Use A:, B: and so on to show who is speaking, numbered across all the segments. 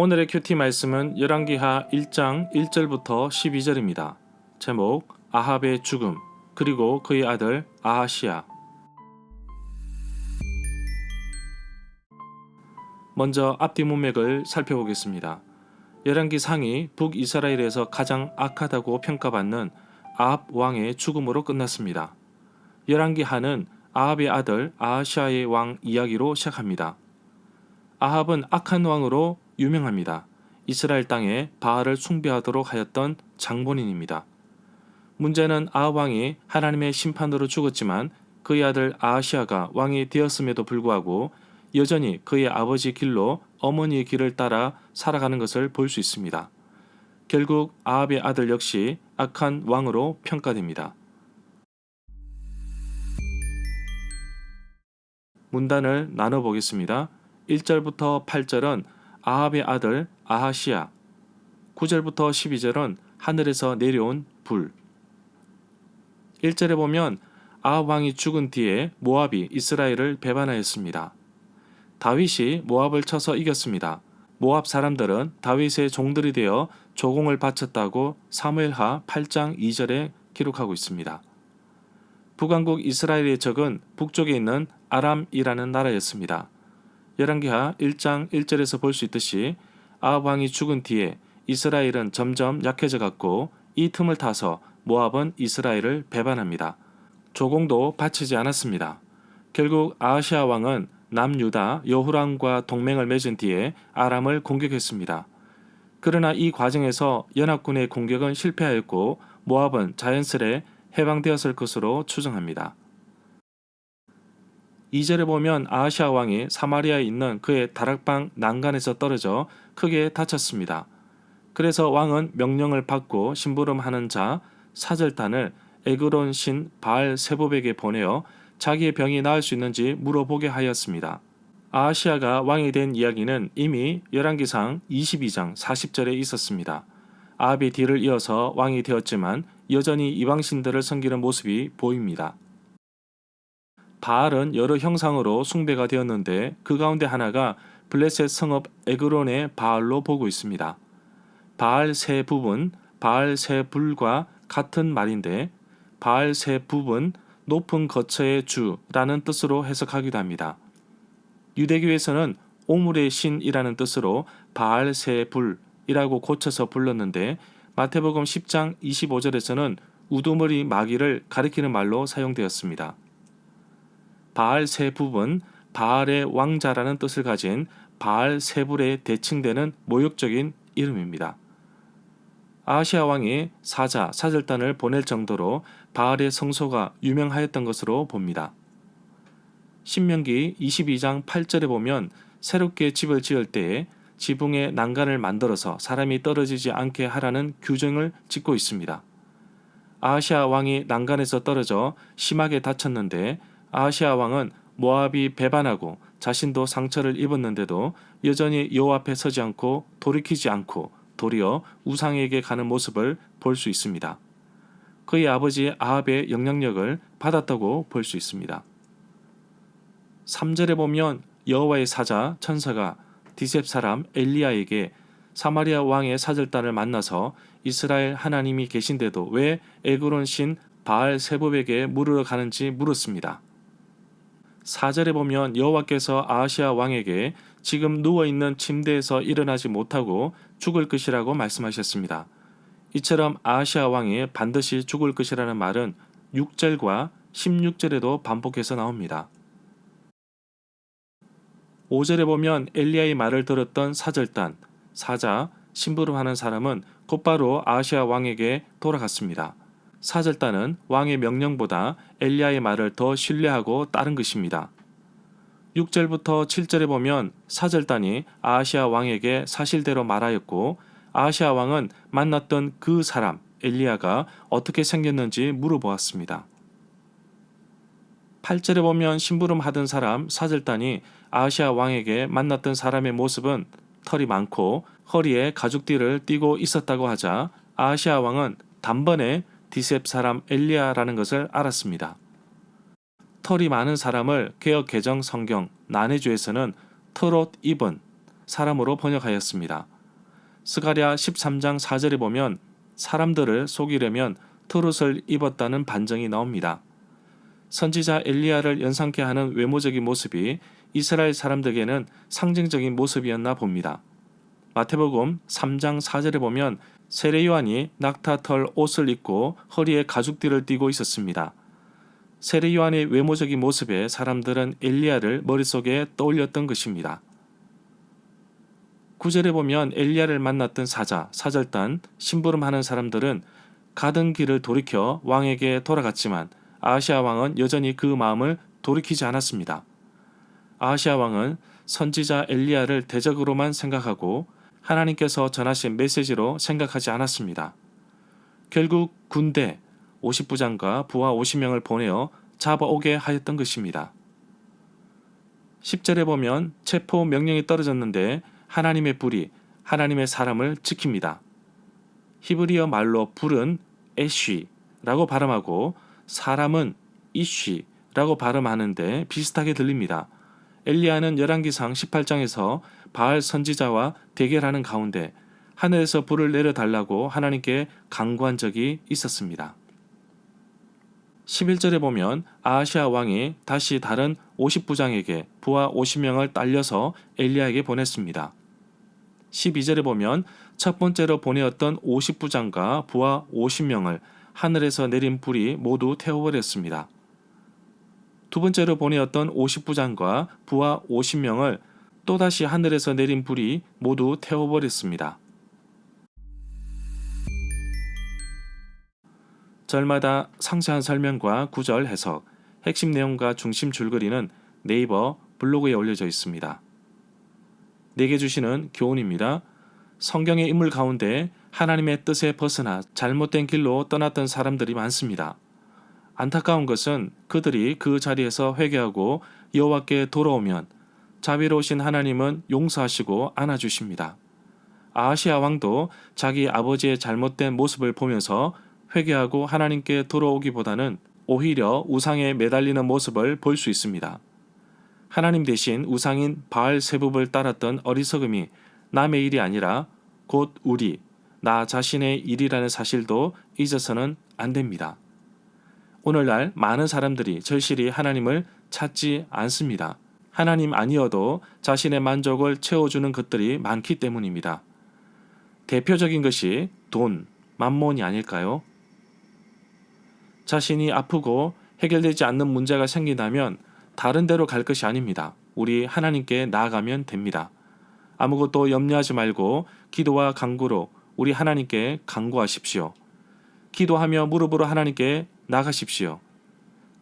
A: 오늘의 큐티 말씀은 열왕기하 1장 1절부터 12절입니다. 제목 아합의 죽음 그리고 그의 아들 아하시야. 먼저 앞뒤 문맥을 살펴보겠습니다. 열왕기 상이 북이스라엘에서 가장 악하다고 평가받는 아합 왕의 죽음으로 끝났습니다. 열왕기 하는 아합의 아들 아하시아의 왕 이야기로 시작합니다. 아합은 악한 왕으로 유명합니다. 이스라엘 땅에 바알을 숭배하도록 하였던 장본인입니다. 문제는 아합 왕이 하나님의 심판으로 죽었지만 그의 아들 아하시아가 왕이 되었음에도 불구하고 여전히 그의 아버지 길로 어머니의 길을 따라 살아가는 것을 볼 수 있습니다. 결국 아합의 아들 역시 악한 왕으로 평가됩니다. 문단을 나눠보겠습니다. 1절부터 8절은 아합의 아들 아하시야, 9절부터 12절은 하늘에서 내려온 불. 1절에 보면 아합 왕이 죽은 뒤에 모압이 이스라엘을 배반하였습니다. 다윗이 모압을 쳐서 이겼습니다. 모압 사람들은 다윗의 종들이 되어 조공을 바쳤다고 사무엘하 8장 2절에 기록하고 있습니다. 북왕국 이스라엘의 적은 북쪽에 있는 아람이라는 나라였습니다. 열왕기하 1장 1절에서 볼 수 있듯이 아합 왕이 죽은 뒤에 이스라엘은 점점 약해져 갔고 이 틈을 타서 모압은 이스라엘을 배반합니다. 조공도 바치지 않았습니다. 결국 아하시아 왕은 남유다 여후람과 동맹을 맺은 뒤에 아람을 공격했습니다. 그러나 이 과정에서 연합군의 공격은 실패하였고 모압은 자연스레 해방되었을 것으로 추정합니다. 2절에 보면 아하시아 왕이 사마리아에 있는 그의 다락방 난간에서 떨어져 크게 다쳤습니다. 그래서 왕은 명령을 받고 심부름하는 자 사절단을 에그론 신 바알 세봅에게 보내어 자기의 병이 나을 수 있는지 물어보게 하였습니다. 아하시아가 왕이 된 이야기는 이미 열왕기상 22장 40절에 있었습니다. 아합의 뒤를 이어서 왕이 되었지만 여전히 이방신들을 섬기는 모습이 보입니다. 바알은 여러 형상으로 숭배가 되었는데 그 가운데 하나가 블레셋 성읍 에그론의 바알로 보고 있습니다. 바알 세붑은 바알 세불과 같은 말인데 바알 세붑은 높은 거처의 주라는 뜻으로 해석하기도 합니다. 유대교에서는 오물의 신이라는 뜻으로 바알 세불이라고 고쳐서 불렀는데 마태복음 10장 25절에서는 우두머리 마귀를 가리키는 말로 사용되었습니다. 바알 세붑은 바알의 왕자라는 뜻을 가진 바알 세불에 대칭되는 모욕적인 이름입니다. 아하시아 왕이 사자, 사절단을 보낼 정도로 바알의 성소가 유명하였던 것으로 봅니다. 신명기 22장 8절에 보면 새롭게 집을 지을 때에 지붕에 난간을 만들어서 사람이 떨어지지 않게 하라는 규정을 짓고 있습니다. 아하시아 왕이 난간에서 떨어져 심하게 다쳤는데 아하시아 왕은 모압이 배반하고 자신도 상처를 입었는데도 여전히 여호와 앞에 서지 않고 돌이키지 않고 도리어 우상에게 가는 모습을 볼 수 있습니다. 그의 아버지 아합의 영향력을 받았다고 볼 수 있습니다. 3절에 보면 여호와의 사자 천사가 디셉 사람 엘리야에게 사마리아 왕의 사절단을 만나서 이스라엘 하나님이 계신데도 왜 에그론 신 바알 세붑에게 물으러 가는지 물었습니다. 4절에 보면 여호와께서 아하시아 왕에게 지금 누워있는 침대에서 일어나지 못하고 죽을 것이라고 말씀하셨습니다. 이처럼 아하시아 왕이 반드시 죽을 것이라는 말은 6절과 16절에도 반복해서 나옵니다. 5절에 보면 엘리야의 말을 들었던 사절단, 사자, 심부름하는 사람은 곧바로 아하시아 왕에게 돌아갔습니다. 사절단은 왕의 명령보다 엘리야의 말을 더 신뢰하고 따른 것입니다. 6절부터 7절에 보면 사절단이 아하시아 왕에게 사실대로 말하였고 아하시아 왕은 만났던 그 사람 엘리야가 어떻게 생겼는지 물어보았습니다. 8절에 보면 심부름하던 사람 사절단이 아하시아 왕에게 만났던 사람의 모습은 털이 많고 허리에 가죽띠를 띠고 있었다고 하자 아하시아 왕은 단번에 디셉 사람 엘리야라는 것을 알았습니다. 털이 많은 사람을 개역 개정 성경 난해주에서는 트롯 입은 사람으로 번역하였습니다. 스가랴 13장 4절에 보면 사람들을 속이려면 트롯을 입었다는 반정이 나옵니다. 선지자 엘리야를 연상케 하는 외모적인 모습이 이스라엘 사람들에게는 상징적인 모습이었나 봅니다. 마태복음 3장 4절에 보면 세례 요한이 낙타털 옷을 입고 허리에 가죽띠를 띠고 있었습니다. 세례 요한의 외모적인 모습에 사람들은 엘리야를 머릿속에 떠올렸던 것입니다. 9절에 보면 엘리야를 만났던 사절단, 심부름하는 사람들은 가던 길을 돌이켜 왕에게 돌아갔지만 아하시아 왕은 여전히 그 마음을 돌이키지 않았습니다. 아하시아 왕은 선지자 엘리야를 대적으로만 생각하고 하나님께서 전하신 메시지로 생각하지 않았습니다. 결국 군대 50부장과 부하 50명을 보내어 잡아오게 하였던 것입니다. 10절에 보면 체포 명령이 떨어졌는데 하나님의 불이 하나님의 사람을 지킵니다. 히브리어 말로 불은 에쉬라고 발음하고 사람은 이쉬라고 발음하는데 비슷하게 들립니다. 엘리야는 열왕기상 18장에서 바알 선지자와 대결하는 가운데 하늘에서 불을 내려달라고 하나님께 간구한 적이 있었습니다. 11절에 보면 아하시아 왕이 다시 다른 50부장에게 부하 50명을 딸려서 엘리야에게 보냈습니다. 12절에 보면 첫 번째로 보내었던 50부장과 부하 50명을 하늘에서 내린 불이 모두 태워버렸습니다. 두 번째로 보내었던 50부장과 부하 50명을 또다시 하늘에서 내린 불이 모두 태워버렸습니다. 절마다 상세한 설명과 구절 해석, 핵심 내용과 중심 줄거리는 네이버 블로그에 올려져 있습니다. 내게 주시는 교훈입니다. 성경의 인물 가운데 하나님의 뜻에 벗어나 잘못된 길로 떠났던 사람들이 많습니다. 안타까운 것은 그들이 그 자리에서 회개하고 여호와께 돌아오면 자비로우신 하나님은 용서하시고 안아주십니다. 아하시아 왕도 자기 아버지의 잘못된 모습을 보면서 회개하고 하나님께 돌아오기보다는 오히려 우상에 매달리는 모습을 볼 수 있습니다. 하나님 대신 우상인 바알세붑을 따랐던 어리석음이 남의 일이 아니라 곧 나 자신의 일이라는 사실도 잊어서는 안 됩니다. 오늘날 많은 사람들이 절실히 하나님을 찾지 않습니다. 하나님 아니어도 자신의 만족을 채워주는 것들이 많기 때문입니다. 대표적인 것이 돈, 만몬이 아닐까요? 자신이 아프고 해결되지 않는 문제가 생긴다면 다른 데로 갈 것이 아닙니다. 우리 하나님께 나아가면 됩니다. 아무것도 염려하지 말고 기도와 간구로 우리 하나님께 간구하십시오. 기도하며 무릎으로 하나님께 나가십시오.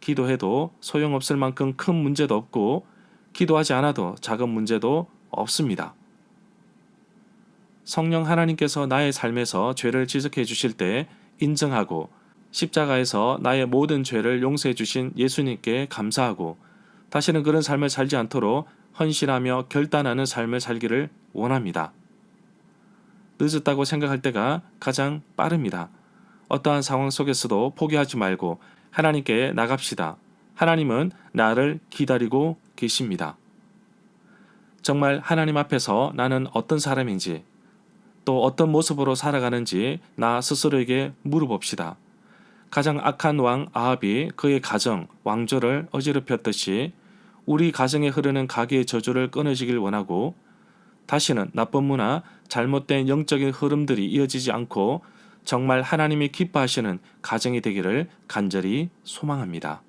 A: 기도해도 소용없을 만큼 큰 문제도 없고 기도하지 않아도 작은 문제도 없습니다. 성령 하나님께서 나의 삶에서 죄를 지적해 주실 때 인정하고 십자가에서 나의 모든 죄를 용서해 주신 예수님께 감사하고 다시는 그런 삶을 살지 않도록 헌신하며 결단하는 삶을 살기를 원합니다. 늦었다고 생각할 때가 가장 빠릅니다. 어떠한 상황 속에서도 포기하지 말고 하나님께 나갑시다. 하나님은 나를 기다리고 계십니다. 정말 하나님 앞에서 나는 어떤 사람인지 또 어떤 모습으로 살아가는지 나 스스로에게 물어봅시다. 가장 악한 왕 아합이 그의 가정, 왕조를 어지럽혔듯이 우리 가정에 흐르는 가계의 저주를 끊어지길 원하고 다시는 나쁜 문화, 잘못된 영적인 흐름들이 이어지지 않고 정말 하나님이 기뻐하시는 가정이 되기를 간절히 소망합니다.